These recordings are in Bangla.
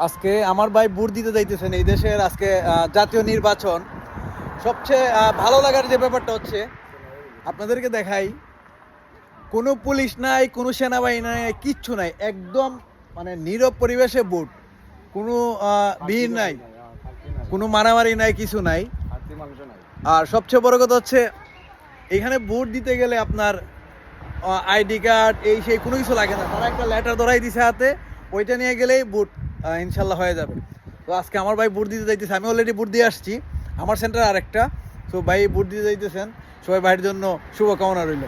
আজকে আমার ভাই ভোট দিতে যাইতেছেন। এই দেশের আজকে জাতীয় নির্বাচন। সবচেয়ে ভালো লাগার যে ব্যাপারটা হচ্ছে, আপনাদেরকে দেখাই, কোনো পুলিশ নাই, কোনো সেনাবাহিনী নাই, কিচ্ছু নাই, একদম মানে নীরব পরিবেশে ভোট। কোনো ভিড় নাই, কোনো মারামারি নাই, কিছু নাই। আর সবচেয়ে বড় কথা হচ্ছে, এখানে ভোট দিতে গেলে আপনার আইডি কার্ড এই সেই কোনো কিছু লাগে না। তারা একটা লেটার ধরাই দিছে হাতে, ওইটা নিয়ে গেলেই ভোট ইনশাল্লাহ হয়ে যাবে। তো আজকে আমার ভাই ভোট দিতে যাইতেছে, আমি অলরেডি ভোট দিয়ে আসছি, আমার সেন্টার আরেকটা। তো ভাই ভোট দিতে যাইতেছেন, সবাই ভাইয়ের জন্য শুভকামনা রইল।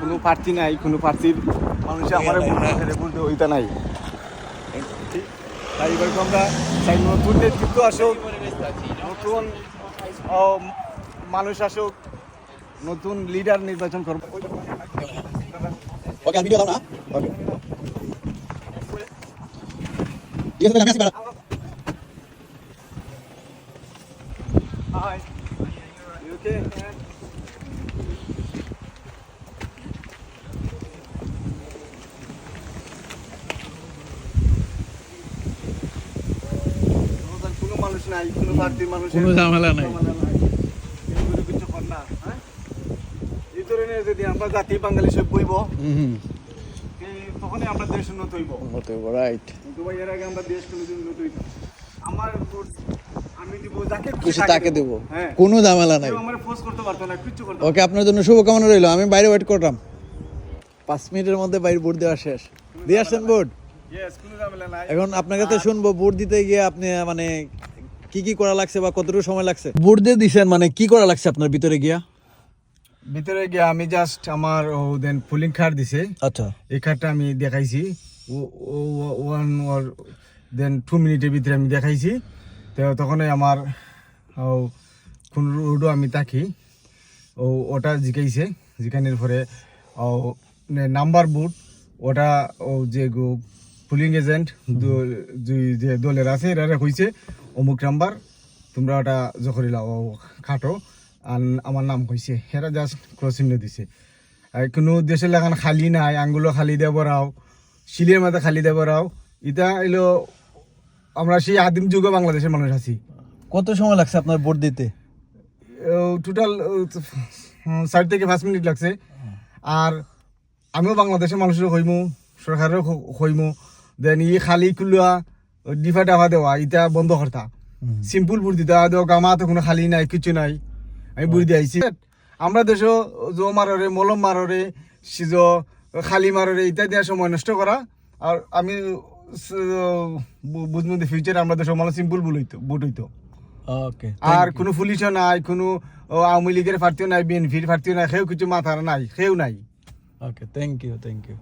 কোনো প্রার্থী নাই, কোনো প্রার্থীর মানুষ আমার বলতে ওইটা নাই। তাই এবার আমরা চাই নতুন নেতৃত্ব আসুক, নতুন মানুষ আসুক, নতুন লিডার নির্বাচন করবো। ওকে, ভিডিও দাও না। ওকে, ঠিক আছে, আমি আসি। Hi. You okay? কোনো মানুষ নাই, কোনো প্রার্থীর মানুষ, কোনো ঝামেলা নাই। কিছু কর না। এই ধরনের যদি আমরা জাতি বাঙালি সব বইব, তখনই আমরা দেশ উন্নত হইব। রাইট। কিন্তু এর আগে আমরা দেশ কোনোদিন উন্নত হইব। আমার আমি দিব যাকে খুশি তাকে দেব, হ্যাঁ, কোনো ঝামেলা নাই। কেউ আমারে ফোর্স করতে পারতো না, কিচ্ছু করতে। ওকে, আপনার জন্য শুভকামনা রইল। আমি বাইরে ওয়েট করলাম, 5 মিনিটের মধ্যে বাইরে ভোট দেওয়া শেষ। দিয়ে আসছেন ভোট? ইয়েস, কোনো ঝামেলা নাই। এখন আপনার কাছে শুনবো, ভোট দিতে গিয়ে আপনি মানে কি কি করা লাগছে বা কতটুকু সময় লাগছে? ভোট দিয়ে দিছেন, মানে কি করা লাগছে আপনার ভিতরে গিয়া? ভিতরে গিয়ে আমি জাস্ট আমার দেন পুলিং কার্ড দিছে। আচ্ছা, এই কার্ডটা আমি দেখাইছি, ওয়ান ওর দেন 2 মিনিটের ভিতরে আমি দেখাইছি। তো তখনই আমার কোন রোডও আমি তাকি ওটা জিকাইছে, জিকানোর পরে নাম্বার বুট ওটা যে পুলিং এজেন্ট যে দলের আছে এরা কইছে অমুক নাম্বার তোমরা ওটা যখন খাটো, আর আমার নাম কইছে, এরা জাস্ট ক্রসিং দিছে। কোনো দেশের লাগান খালি নাই, আঙ্গুলো খালি দেব রাও, শিলের মাথা খালি দেব রাও। এটা এলো আমরা সেই আদিম যুগে বাংলাদেশের মানুষ আছি। কত সময় লাগছে আপনার ভোট দিতে? টোটাল 4 থেকে 5 মিনিট লাগছে। আর আমিও বাংলাদেশের মানুষেরও হইমু, সরকারেরও হইমু। দেন খালি কুলুয়া ডিফা ডাফা দেওয়া এটা বন্ধ করতা, সিম্পল বুড়ি দিতে দেওয়া, গামা তো কোনো খালি নাই, কিছু নাই, আমি বুড়ি দিয়ে আইছি। আমরা দেশও জো মাররে, মলম মাররে, সিজ খালি মাররে ইটা দেওয়ার সময় নষ্ট করা। আর আমি বুঝবো ফিউচারে আমরা দেশও মানে সিম্পল বুট হইতো। ওকে, আর কোনো পুলিশও নাই, কোনো আওয়ামী লীগের প্রার্থীও নাই, বিএনপির প্রার্থীও নাই, কেউ কিছু মাথার নাই, কেউ নাই। ওকে, থ্যাংক ইউ।